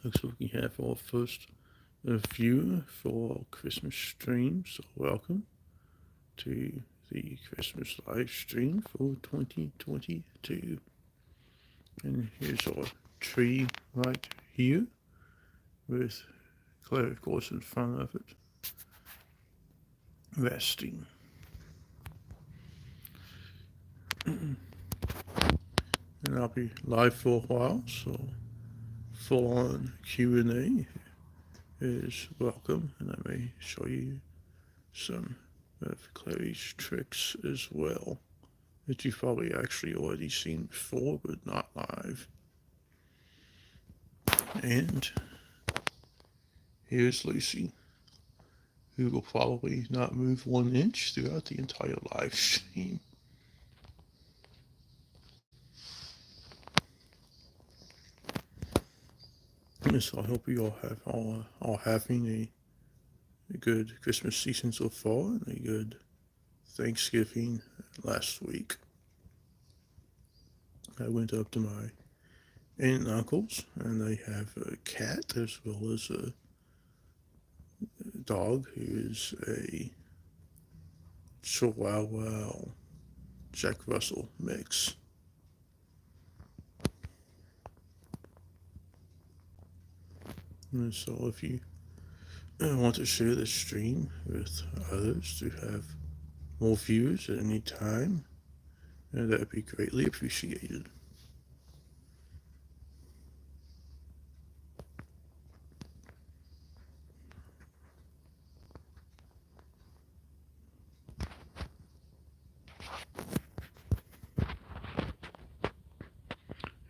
Looks like we have our first viewer for our Christmas stream. So welcome to the Christmas live stream for 2022. And here's our tree right here with Claire, of course, in front of it, resting. And I'll be live for a while, so full-on Q&A is welcome, and I may show you some of Clary's tricks as well that you've probably actually already seen before, but not live. And here's Lucy, who will probably not move 1 inch throughout the entire live stream. So I hope you all having a good Christmas season so far and a good Thanksgiving last week. I went up to my aunt and uncles, and they have a cat as well as a dog who is a Chihuahua Jack Russell mix. And so if you want to share this stream with others to have more views at any time, that would be greatly appreciated.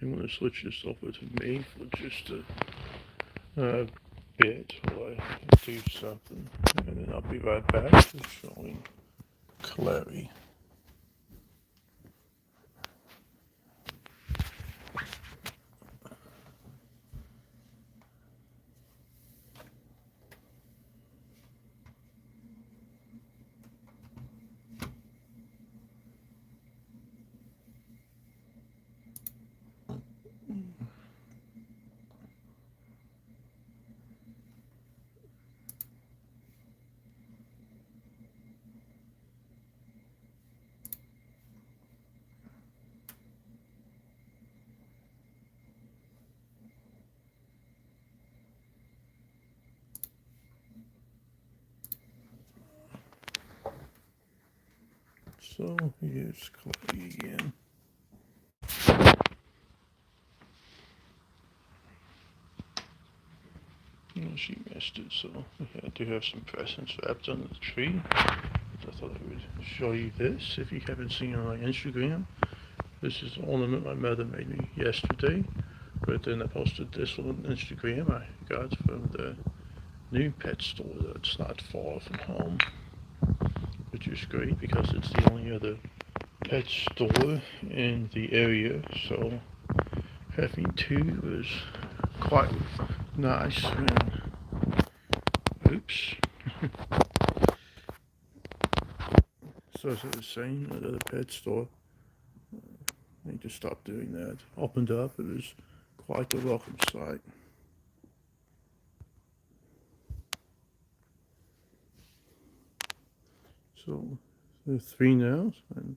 I'm going to switch this over to me for just a bit while I do something, and then I'll be right back to showing Clary. So here's Clary again. She missed it, so I do have some presents wrapped under the tree. I thought I would show you this if you haven't seen it on my Instagram. This is an ornament my mother made me yesterday, but then I posted this one on Instagram I got from the new pet store that's not far from home, which is great because it's the only other pet store in the area, so having two was quite nice. And oops. So as I was saying, at the pet store, I need to stop doing that. Opened up, it was quite a welcome sight. So there are three now, and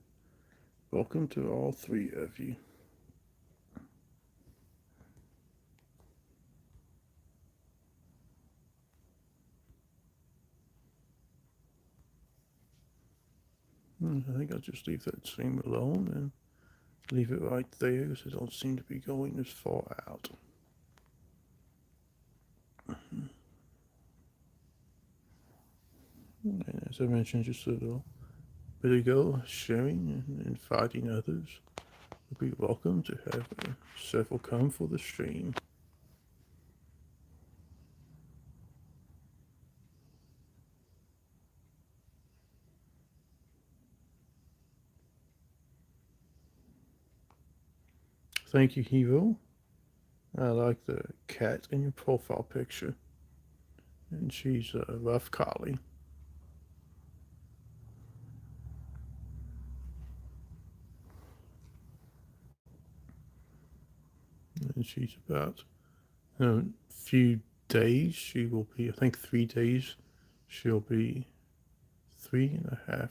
welcome to all three of you. I think I'll just leave that seam alone and leave it right there because it don't seem to be going as far out. And as I mentioned just a little bit ago, sharing and inviting others would be welcome to have several come for the stream. Thank you, Hero. I like the cat in your profile picture. And she's a rough collie. And she's about in a few days, she will be, I think 3 days, she'll be 3.5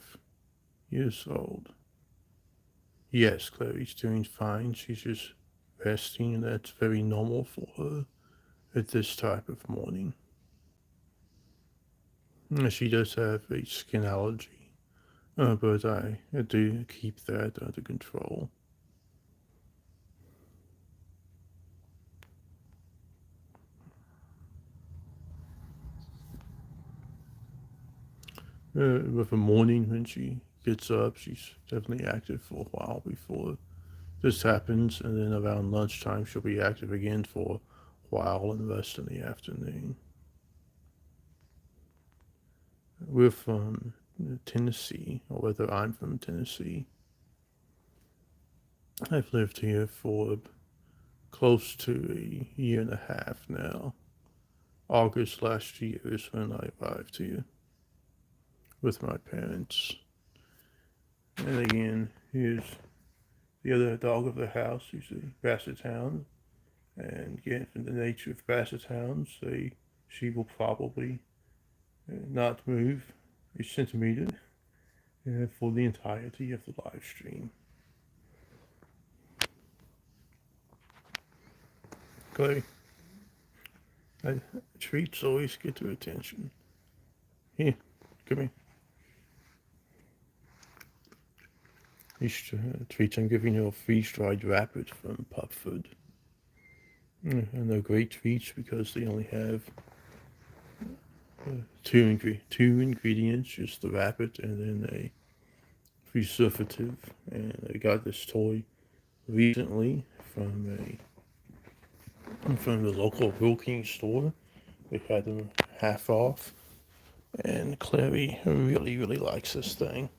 years old. Yes, Chloe's doing fine. She's just resting, and that's very normal for her at this type of morning. She does have a skin allergy, but I do keep that under control. With the morning when she gets up, she's definitely active for a while before this happens, and then around lunchtime she'll be active again for a while and the rest in the afternoon. We're from Tennessee, or whether I'm from Tennessee. I've lived here for close to a year and a half now. August last year is when I arrived here with my parents. And again, here's the other dog of the house. He's a Basset Hound. And again, from the nature of Basset Hounds, she will probably not move a centimeter for the entirety of the live stream. Chloe, treats always get her attention. Here, come here. These treats I'm giving you are freeze-dried rabbit from Pupford. And they're great treats because they only have two ingredients, just the rabbit and then a preservative. And I got this toy recently from the local Wilkins store. They had them half off, and Clary really, really likes this thing.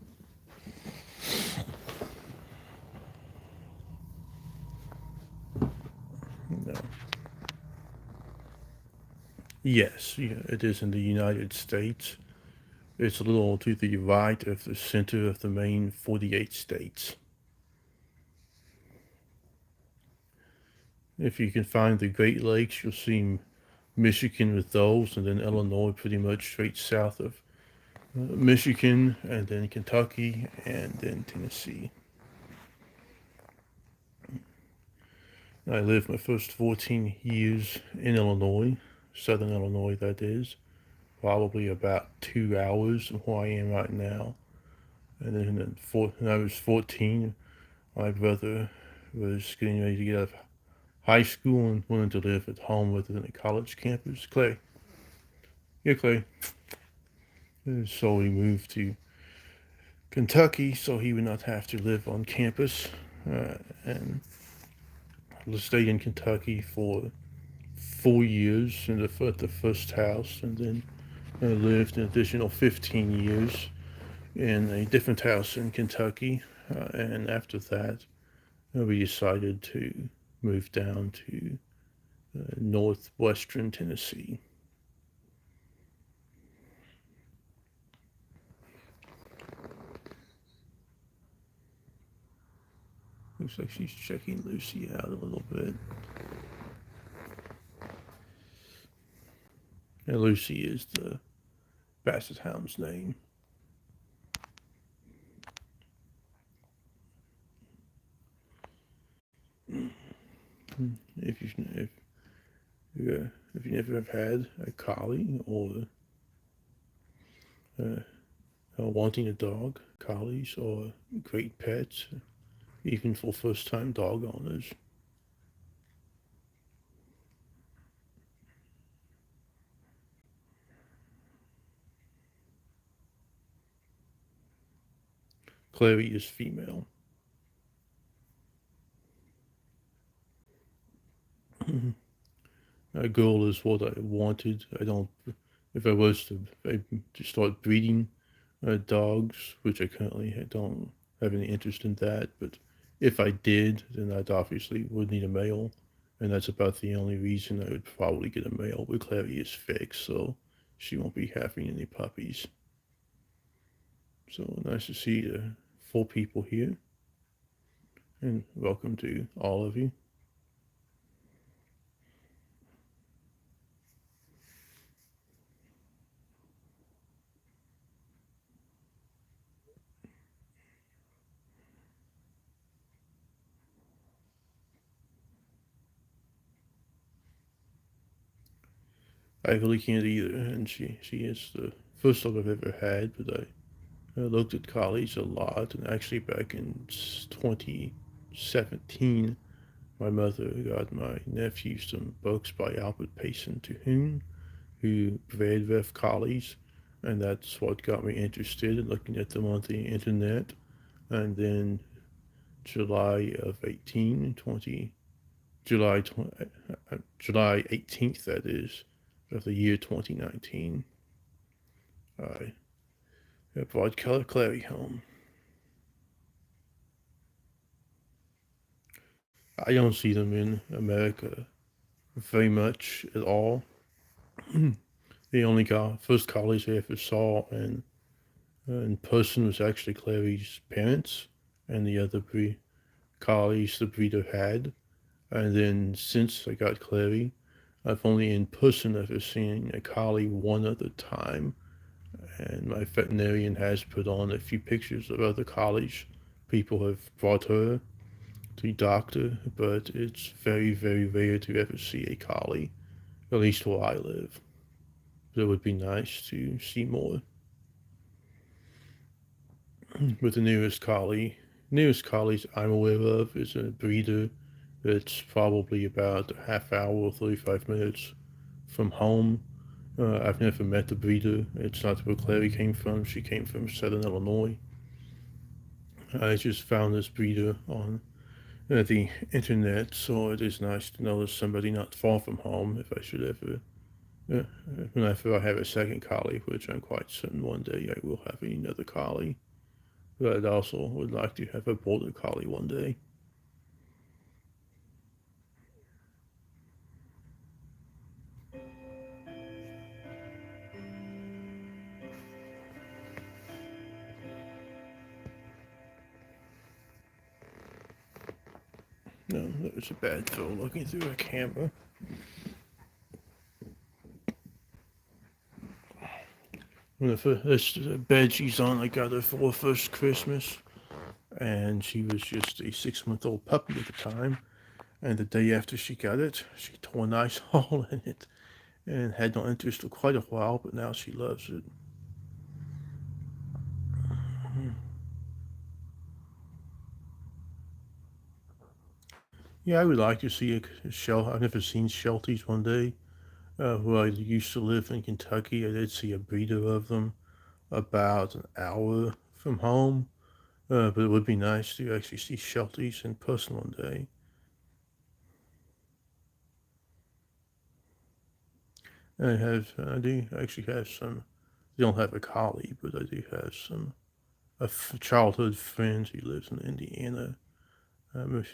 No. Yes, yeah, it is in the United States. It's a little to the right of the center of the main 48 states. If you can find the Great Lakes, you'll see Michigan with those, and then Illinois pretty much straight south of Michigan, and then Kentucky, and then Tennessee. I lived my first 14 years in Illinois, southern Illinois that is, probably about 2 hours from where I am right now. And then when I was 14, my brother was getting ready to get out of high school and wanted to live at home rather than a college campus. Clay. Yeah, Clay. And so we moved to Kentucky so he would not have to live on campus. And stayed in Kentucky for 4 years at the first house, and then lived an additional 15 years in a different house in Kentucky. And after that, we decided to move down to northwestern Tennessee. Looks like she's checking Lucy out a little bit. And Lucy is the Basset Hound's name. If you never have had a collie or wanting a dog, collies are great pets, even for first-time dog owners. Clary is female. A girl is what I wanted. I don't. If I was to start breeding dogs, which I currently don't have any interest in that, but if I did, then I'd obviously would need a male, and that's about the only reason I would probably get a male. But Clary is fixed, so she won't be having any puppies. So nice to see the 4 people here, and welcome to all of you. I really can't either, and she is the first dog I've ever had, but I looked at collies a lot, and actually back in 2017, my mother got my nephew some books by Albert Payson Terhune, who bred with collies, and that's what got me interested in looking at them on the internet. And then July of 18, 20, July 20, July 18th, that is, of the year 2019, I brought Clary home. I don't see them in America very much at all. The only first collies I ever saw in person was actually Clary's parents and the other collies the breeder had. And then since I got Clary, I've only in person ever seen a collie one other time. And my veterinarian has put on a few pictures of other collies people have brought her to the doctor, but it's very, very rare to ever see a collie, at least where I live. But it would be nice to see more. With the nearest collies I'm aware of is a breeder that's probably about a half hour or 35 minutes from home. I've never met the breeder. It's not where Clary came from. She came from Southern Illinois. I just found this breeder on the internet, so it is nice to know there's somebody not far from home if I should ever, uh, whenever I have a second collie, which I'm quite certain one day I will have another collie. But I also would like to have a border collie one day. No, that was a bad throw looking through a camera. When the this bed she's on, I got her for her first Christmas, and she was just a 6-month-old puppy at the time. And the day after she got it, she tore a nice hole in it, and had no interest for quite a while, but now she loves it. Yeah, I would like to see a shell. I've never seen Shelties one day. Where I used to live in Kentucky, I did see a breeder of them about an hour from home. But it would be nice to actually see Shelties in person one day. I do actually have some. I don't have a collie, but I do have some a childhood friend who lives in Indiana.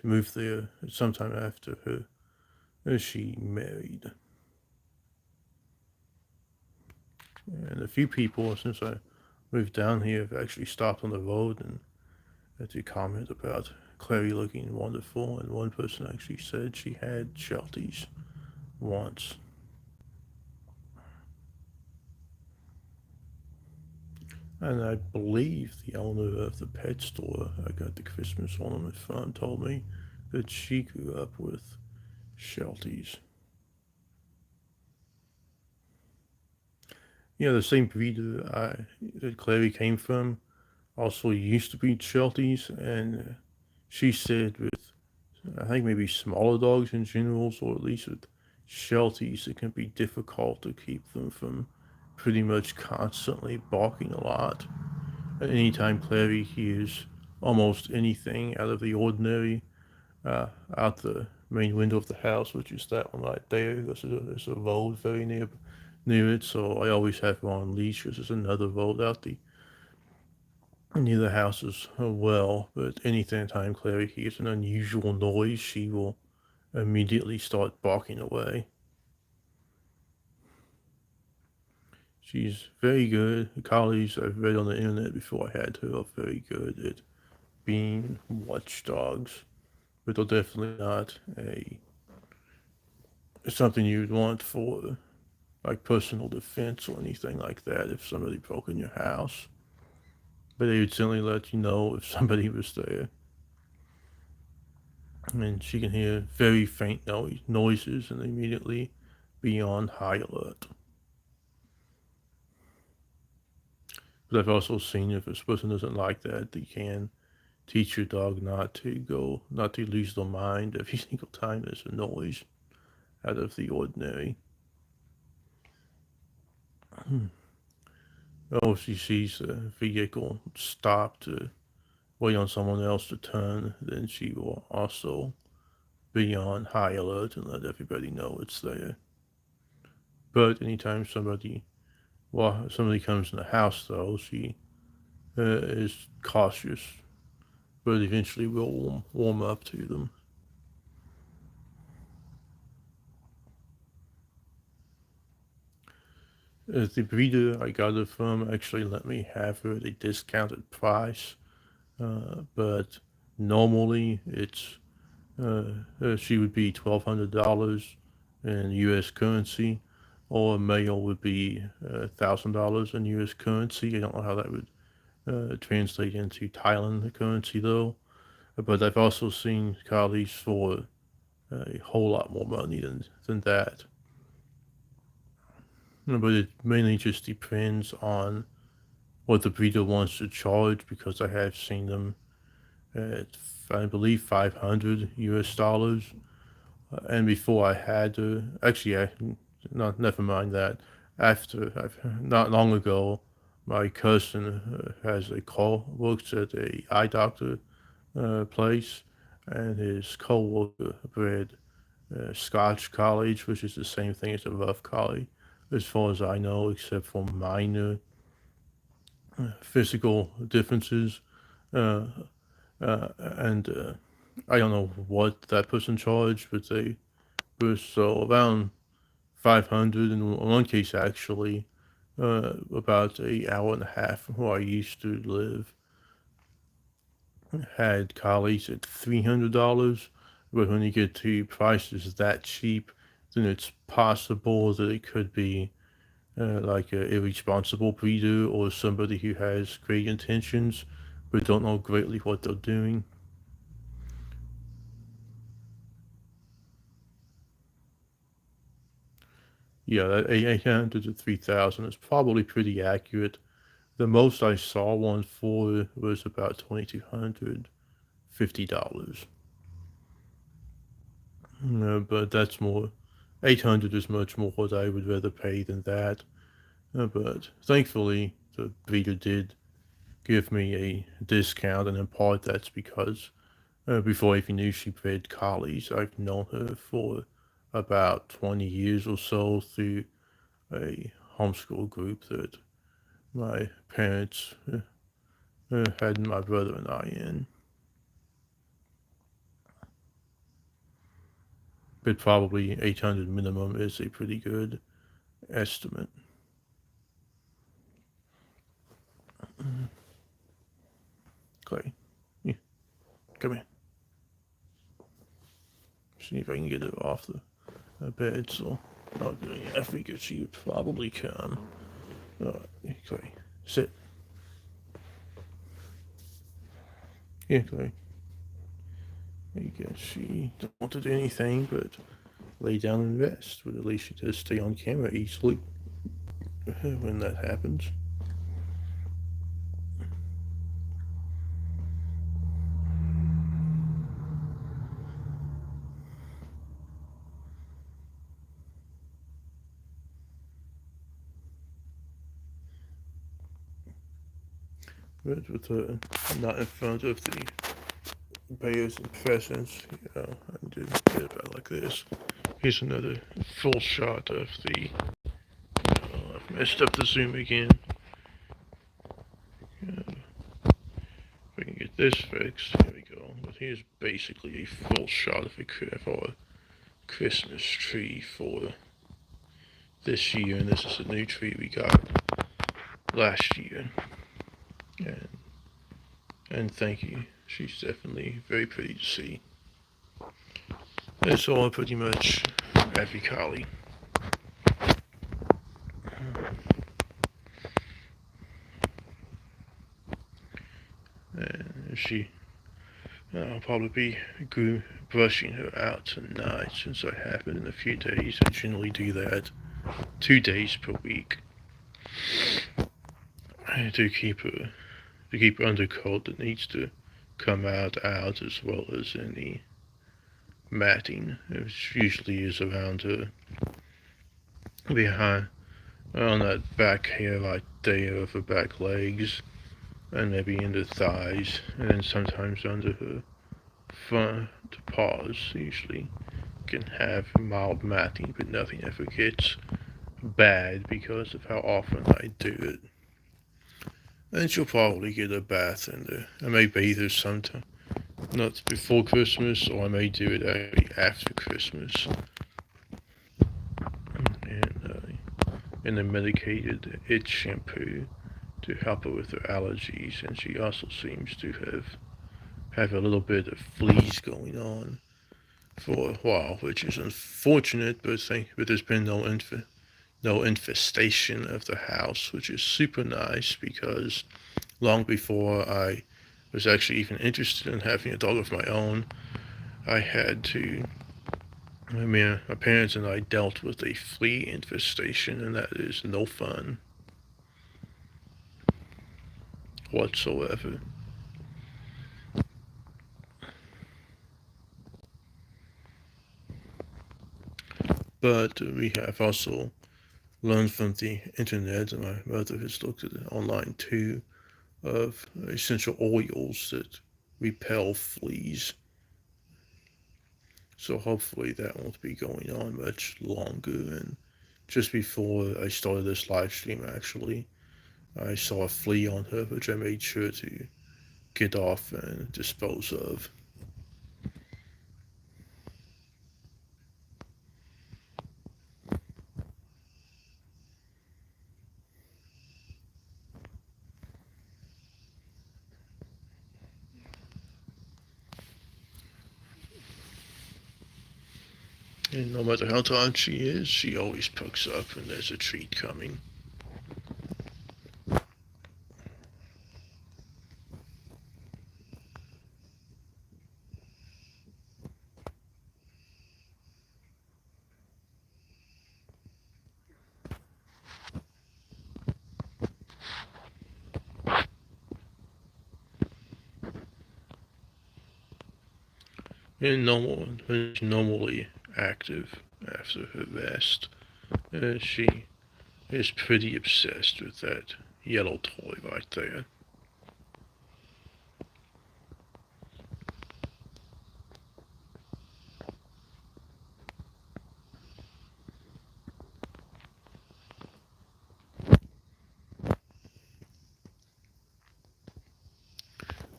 Moved there sometime after she married, and a few people since I moved down here have actually stopped on the road and had to comment about Clary looking wonderful. And one person actually said she had Shelties once. And I believe the owner of the pet store I got the Christmas ornament from told me that she grew up with Shelties. Yeah, the same breeder that Clary came from also used to breed Shelties, and she said with I think maybe smaller dogs in general, or at least with Shelties, it can be difficult to keep them from pretty much constantly barking a lot. Anytime Clary hears almost anything out of the ordinary out the main window of the house, which is that one right there, there's a road very near it, so I always have her on leash because there's another road out the near the house as well. But anytime Clary hears an unusual noise, she will immediately start barking away. She's very good. The collies I've read on the internet before I had her are very good at being watchdogs, but they're definitely not a something you'd want for like personal defense or anything like that if somebody broke in your house. But they would certainly let you know if somebody was there. And she can hear very faint noises and immediately be on high alert. But I've also seen if a person doesn't like that, they can teach your dog not to lose their mind every single time there's a noise out of the ordinary. Oh, if she sees a vehicle stop to wait on someone else to turn, then she will also be on high alert and let everybody know it's there. But anytime somebody comes in the house, though, she is cautious, but eventually will warm up to them. The breeder I got it from actually let me have her at a discounted price, but normally she would be $1,200 in U.S. currency, or a male would be $1,000 in U.S. currency. I don't know how that would translate into Thailand currency though, but I've also seen collies for a whole lot more money than that. But it mainly just depends on what the breeder wants to charge, because I have seen them at, I believe, 500 US dollars. And before I had actually, never mind that. Not long ago, my cousin works at a eye doctor place, and his co-worker bred Scotch Collie, which is the same thing as a Rough Collie, as far as I know, except for minor physical differences. Uh, and I don't know what that person charged, but they were so around 500 in one case, actually, about an hour and a half from where I used to live. Had collies at $300, but when you get to prices that cheap, then it's possible that it could be like an irresponsible breeder or somebody who has great intentions but don't know greatly what they're doing. Yeah, that 800 to 3,000 is probably pretty accurate. The most I saw one for was about $2,250. But that's more. 800 is much more what I would rather pay than that. But thankfully, the breeder did give me a discount, and in part that's because before I even knew she bred collies, I've known her for about 20 years or so through a homeschool group that my parents had my brother and I in. But probably 800 minimum is a pretty good estimate. Clay, yeah, come here. See if I can get it off the bed. So, okay, I figured she would probably come. Clay, sit. Yeah, Clay. I guess she don't want to do anything but lay down and rest. But at least she does stay on camera easily when that happens. But with not in front of the bears and pheasants, I do get about like this. Here's another full shot of the. I've messed up the zoom again. If I can get this fixed, here we go. But here's basically a full shot of our Christmas tree for this year, and this is a new tree we got last year. And and thank you. She's definitely very pretty to see. That's all pretty much every collie. And I'll probably be brushing her out tonight since I haven't in a few days. I generally do that 2 days per week. to keep undercoat that needs to come out, as well as any matting. It usually is around behind on that back hair right there of her back legs, and maybe in the thighs, and then sometimes under her front paws. Usually can have mild matting, but nothing ever gets bad because of how often I do it. And she'll probably get a bath in there. I may bathe her sometime, not before Christmas, or I may do it actually after Christmas. And a medicated itch shampoo to help her with her allergies, and she also seems to have a little bit of fleas going on for a while, which is unfortunate, but there's been no infestation of the house, which is super nice because long before I was actually even interested in having a dog of my own, I had to. I mean, my parents and I dealt with a flea infestation, and that is no fun whatsoever. But we have also learned from the internet, and my mother has looked at it online too, of essential oils that repel fleas. So hopefully that won't be going on much longer. And just before I started this live stream, actually, I saw a flea on her, which I made sure to get off and dispose of. And no matter how tired she is, she always perks up when there's a treat coming. And normally active after her rest. She is pretty obsessed with that yellow toy right there.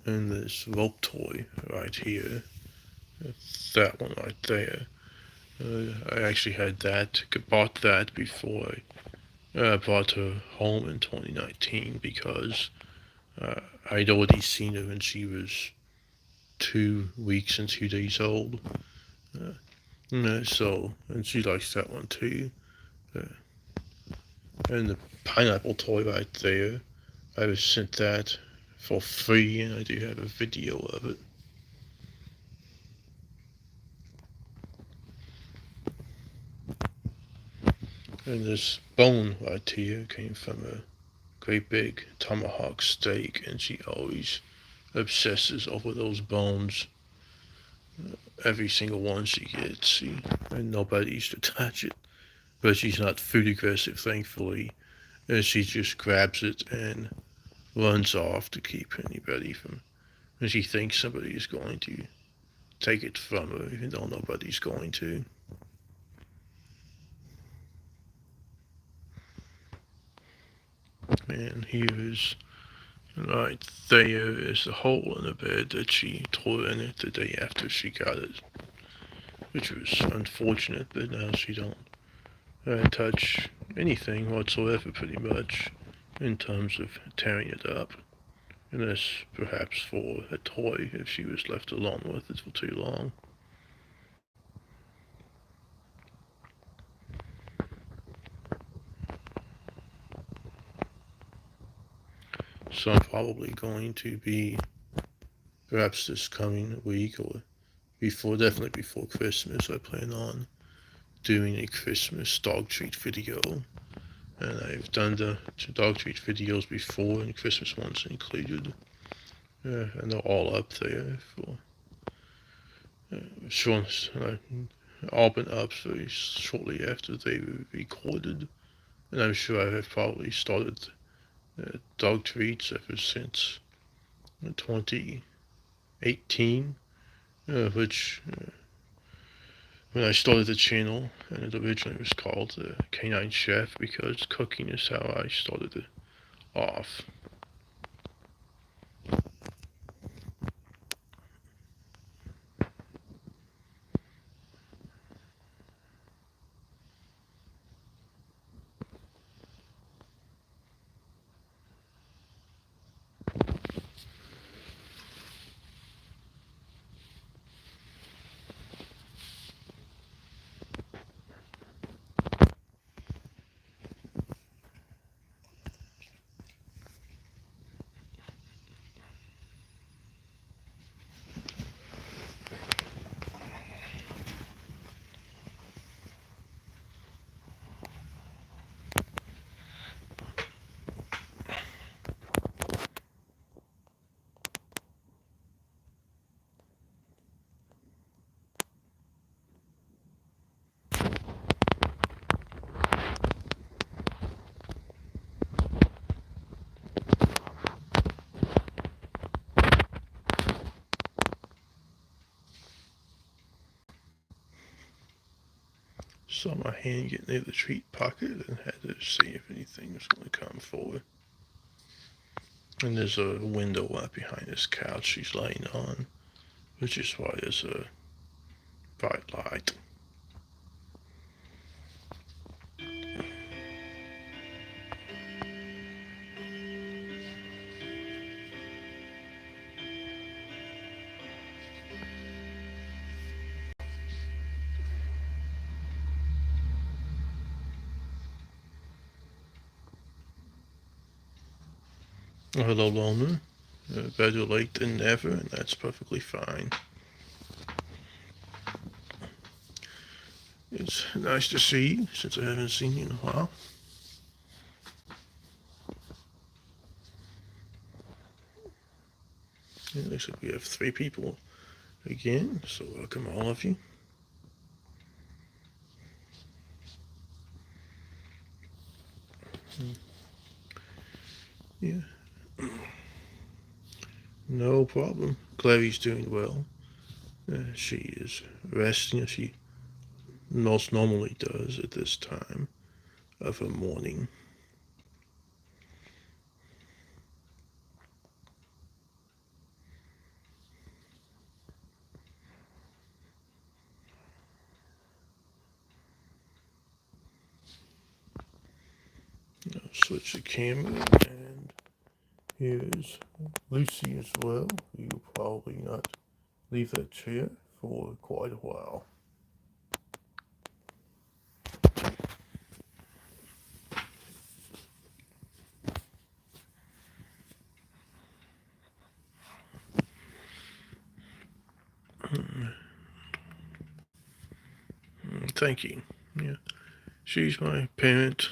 And this rope toy right here, that one right there. I actually bought that before I brought her home in 2019 because I'd already seen her when she was 2 weeks and 2 days old. And she likes that one too. And the pineapple toy right there, I was sent that for free, and I do have a video of it. And this bone right here came from a great big tomahawk steak, and she always obsesses over those bones. Every single one she gets, and nobody used to touch it. But she's not food aggressive, thankfully. And she just grabs it and runs off to keep anybody from. And she thinks somebody is going to take it from her, even though nobody's going to. And here's right there is the hole in the bed that she tore in it the day after she got it, which was unfortunate. But now she don't touch anything whatsoever, pretty much, in terms of tearing it up, unless perhaps for a toy if she was left alone with it for too long. So I'm probably going to be, perhaps this coming week or definitely before Christmas, I plan on doing a Christmas dog treat video. and I've done the dog treat videos before, and Christmas ones included. And they're all up there for sure. All been up very shortly after they were recorded, and I'm sure I have probably started dog treats ever since 2018, which when I started the channel, and it originally was called Canine Chef because cooking is how I started it off. Saw my hand get near the treat pocket and had to see if anything was going to come forward. And there's a window right behind this couch she's laying on, which is why there's a bright light. Hello, Lona. Better late than never, and that's perfectly fine. It's nice to see you since I haven't seen you in a while. It looks like we have 3 people again, so welcome all of you. Yeah. No problem. Clary's doing well. She is resting as she most normally does at this time of her morning. I'll switch the camera, and here's Lucy as well. You'll probably not leave that chair for quite a while. Thank you. Yeah, she's my parents'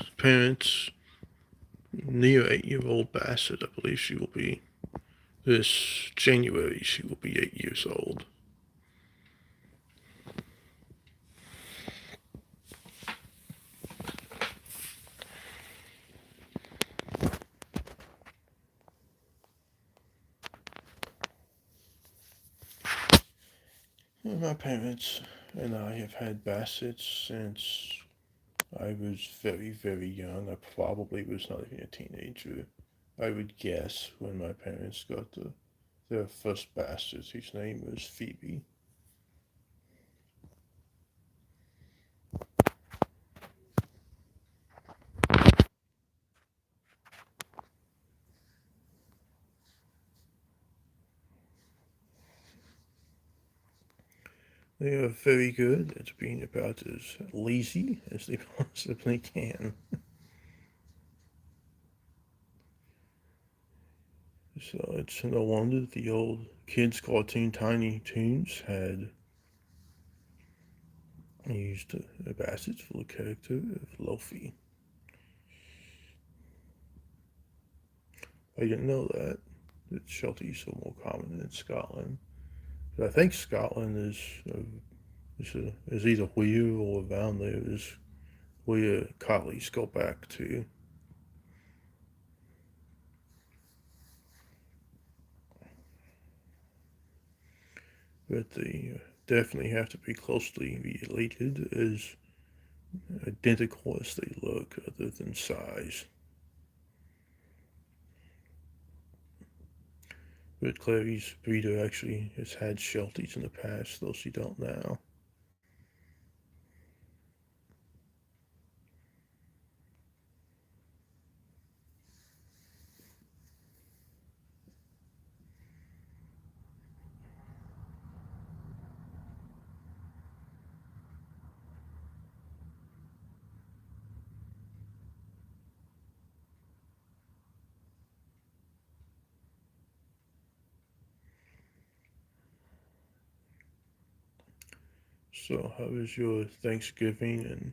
near 8-year-old Basset. I believe she will be this January. She will be 8 years old. My parents and I have had Bassets since I was very, very young. I probably was not even a teenager. I would guess when my parents got their first Basset, whose name was Phoebe. They are very good at being about as lazy as they possibly can. So it's no wonder that the old kids' cartoon Tiny Toons had used a Bassett for the character of Luffy. I didn't know that Shelties are more common in Scotland. But I think Scotland is either where or around there is where collies go back to. But they definitely have to be closely related, as identical as they look, other than size. But Clary's breeder actually has had Shelties in the past, though she don't now. So, how is your Thanksgiving and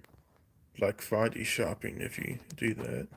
Black Friday shopping if you do that?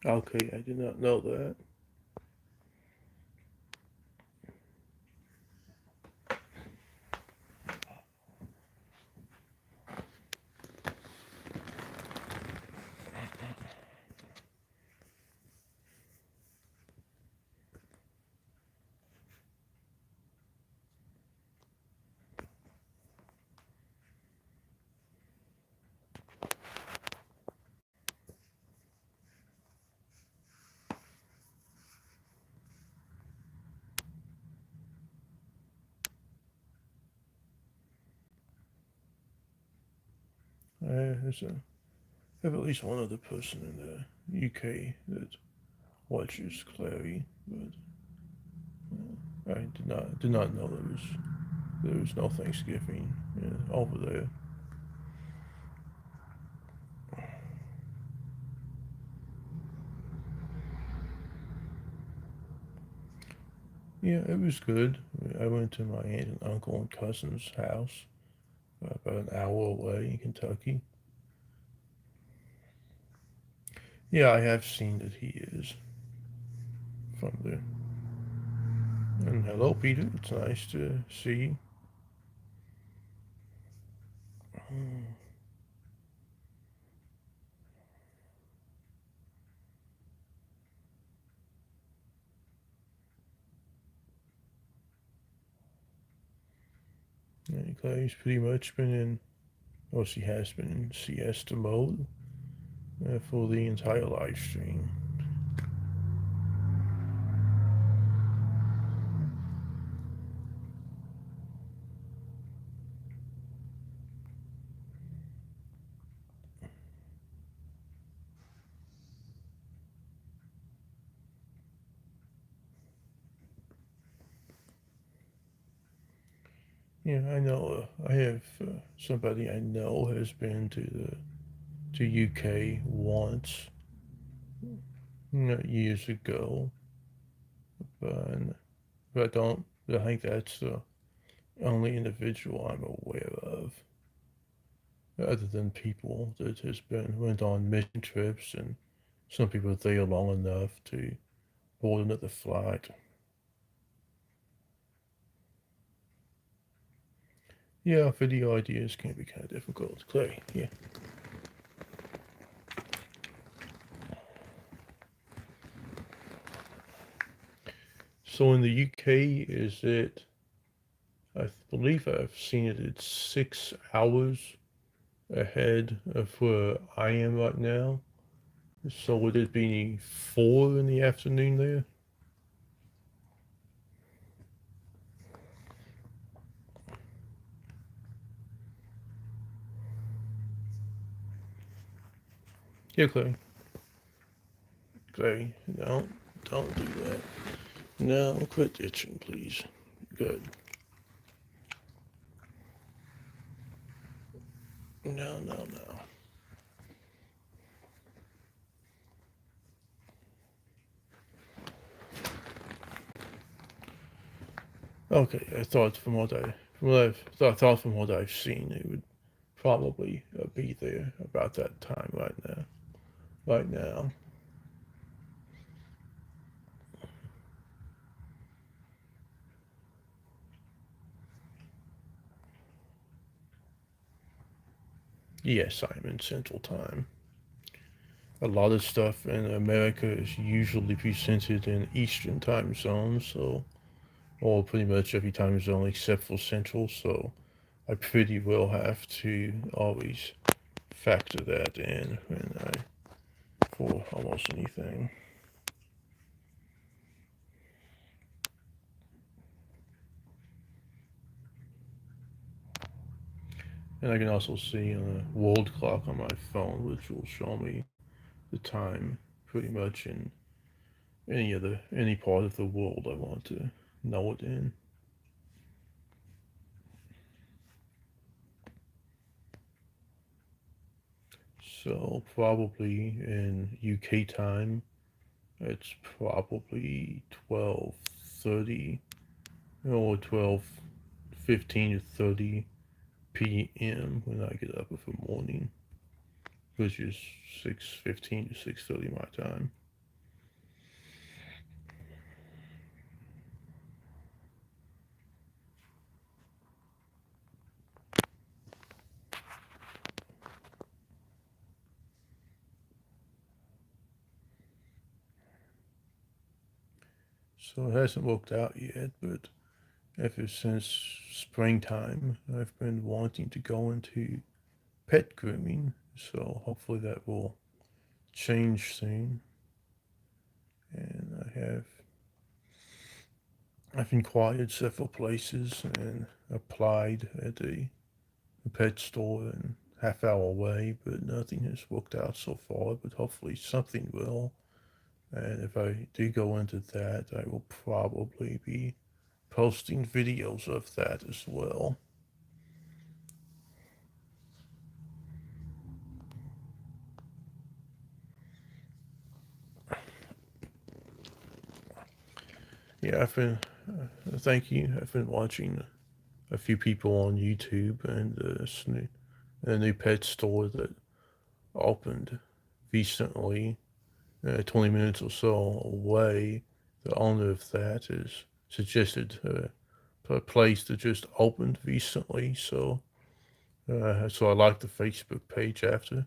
Okay, I did not know that. There's a, I have at least one other person in the UK that watches Clary, but I did not know there was no Thanksgiving over there. Yeah, it was good. I went to my aunt and uncle and cousin's house, about an hour away in Kentucky. Yeah, I have seen that he is from there. And hello, Peter. It's nice to see you. Yeah, Clary's pretty much been in, or she has been in siesta mode for the entire live stream. Yeah, I know. I have somebody I know has been to UK once, years ago, but I don't. I think that's the only individual I'm aware of, other than people that has been went on mission trips and some people there long enough to board another flight. Yeah, video ideas can be kind of difficult. Clay, yeah. So in the UK, is it I believe I've seen it at 6 hours ahead of where I am right now. So would it be 4 in the afternoon there? Yeah, Clay. Clay, don't do that. No, quit itching, please. Good. No, no, no. Okay, I thought from what I've seen, it would probably be there about that time right now. Right now. Yes, I'm in Central Time. A lot of stuff in America is usually presented in Eastern Time Zone, so or pretty much every time zone except for Central. So I pretty well have to always factor that in when I for almost anything. And I can also see on a world clock on my phone, which will show me the time pretty much in any part of the world I want to know it in. So probably in UK time, it's probably 12:30 or 12:15 to 30 p.m. when I get up in the morning, which is 6:15 to 6:30 my time. So it hasn't worked out yet, but ever since springtime, I've been wanting to go into pet grooming. So hopefully that will change soon. And I've inquired several places and applied at a pet store and half hour away, but nothing has worked out so far. But hopefully something will. And if I do go into that, I will probably be posting videos of that as well. Yeah, thank you. I've been watching a few people on YouTube and a new pet store that opened recently, 20 minutes or so away. The owner of that has suggested a place that just opened recently. So I like the Facebook page after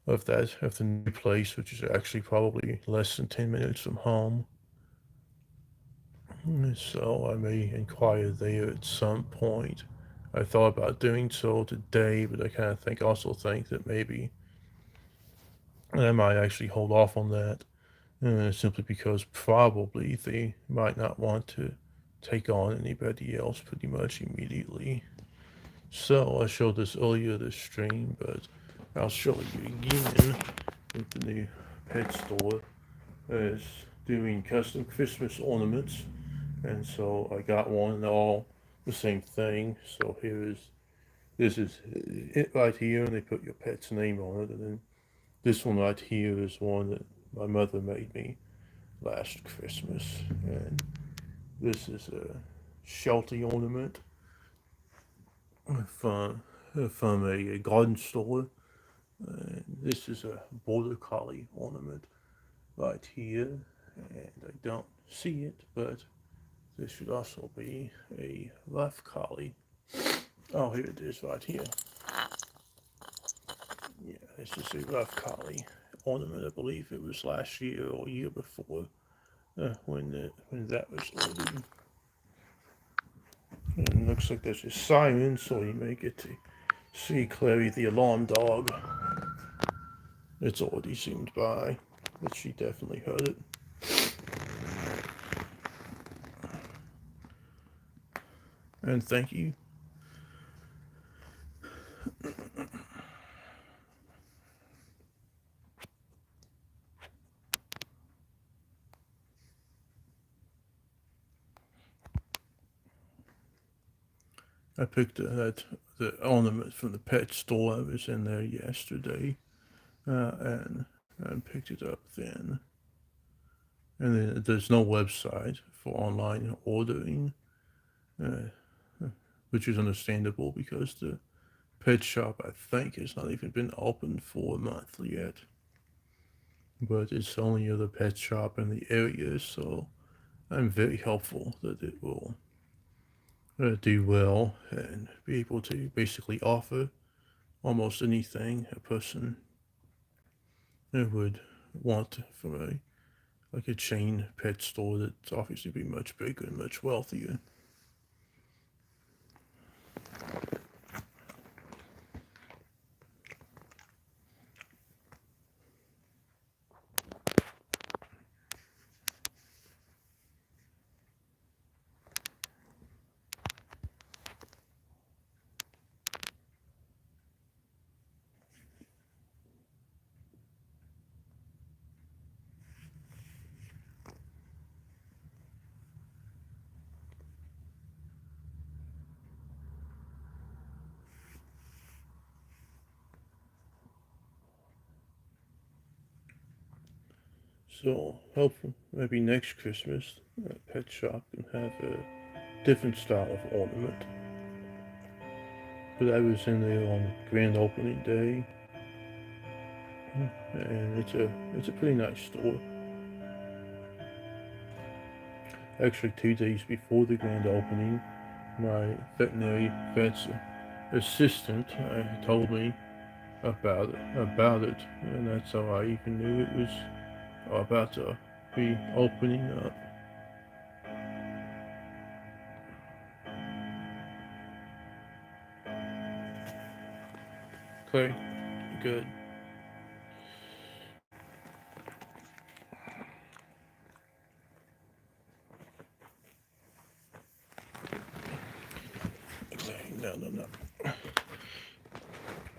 of the new place, which is actually probably less than 10 minutes from home. So I may inquire there at some point. I thought about doing so today, but I kind of also think that maybe I might actually hold off on that, simply because probably they might not want to take on anybody else pretty much immediately. So I showed this earlier this stream, but I'll show you again with the new pet store is doing custom Christmas ornaments, and so I got one and all the same thing. So this is it right here, and they put your pet's name on it, and then this one right here is one that my mother made me last Christmas, and this is a Sheltie ornament from a garden store. This is a border collie ornament right here, and I don't see it, but this should also be a rough collie. Oh, here it is right here. Yeah, this is a rough collie ornament. I believe it was last year or year before when that was ordered. And it looks like there's a siren, so you may get to see Clary the alarm dog. It's already zoomed by, but she definitely heard it. And thank you. I picked the ornament from the pet store. I was in there yesterday, and picked it up then. And then there's no website for online ordering, uh, which is understandable because the pet shop, I think, has not even been open for a month yet. But it's the only other pet shop in the area, so I'm very hopeful that it will do well and be able to basically offer almost anything a person would want from a chain pet store that's obviously be much bigger and much wealthier. So hopefully maybe next Christmas pet shop can have a different style of ornament. But I was in there on grand opening day, and it's a pretty nice store. Actually, 2 days before the grand opening, my veterinary vet's assistant told me about it, and that's how I even knew it was about to be opening up. Okay, good. Okay, no.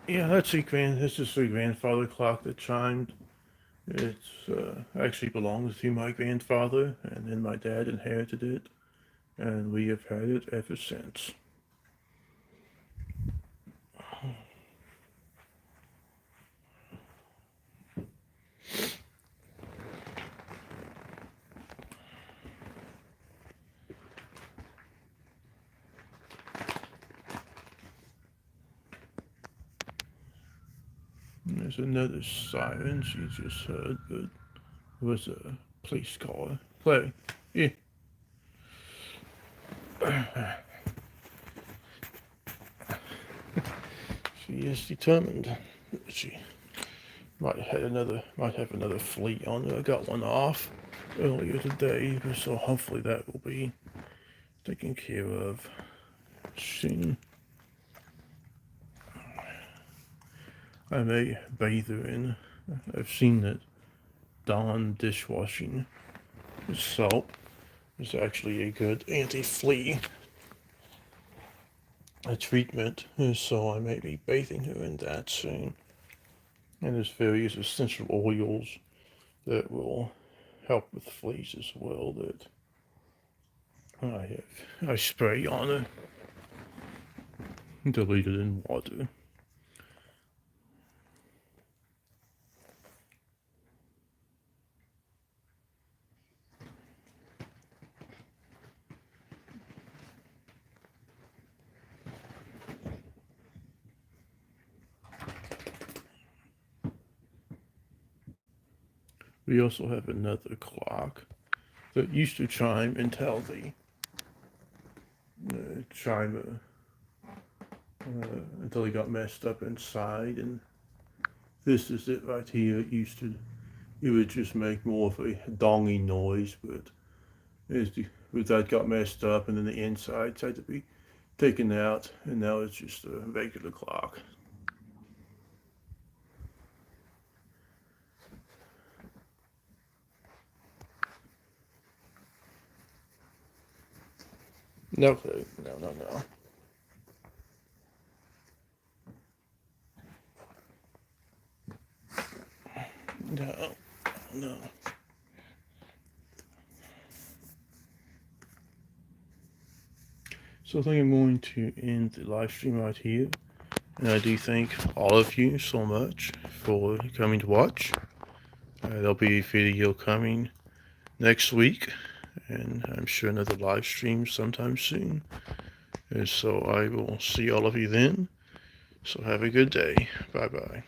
Yeah, that's this is the grandfather clock that chimed. It actually belongs to my grandfather, and then my dad inherited it, and we have had it ever since. And there's another siren she just heard, but it was a police car. Play. Yeah. She is determined. She might have another flea on her. I got one off earlier today, so hopefully that will be taken care of soon. I may bathe her in. I've seen that Dawn dishwashing soap is actually a good anti-flea treatment, so I may be bathing her in that soon. And there's various essential oils that will help with fleas as well that I spray on her, dilute it in water. We also have another clock that used to chime until the chimer until he got messed up inside, and this is it right here. It would just make more of a donging noise, but as that got messed up, and then the insides had to be taken out, and now it's just a regular clock. No, no. No. So I think I'm going to end the live stream right here. And I do thank all of you so much for coming to watch. There'll be a video coming next week, and I'm sure another live stream sometime soon. And so I will see all of you then. So have a good day. Bye bye.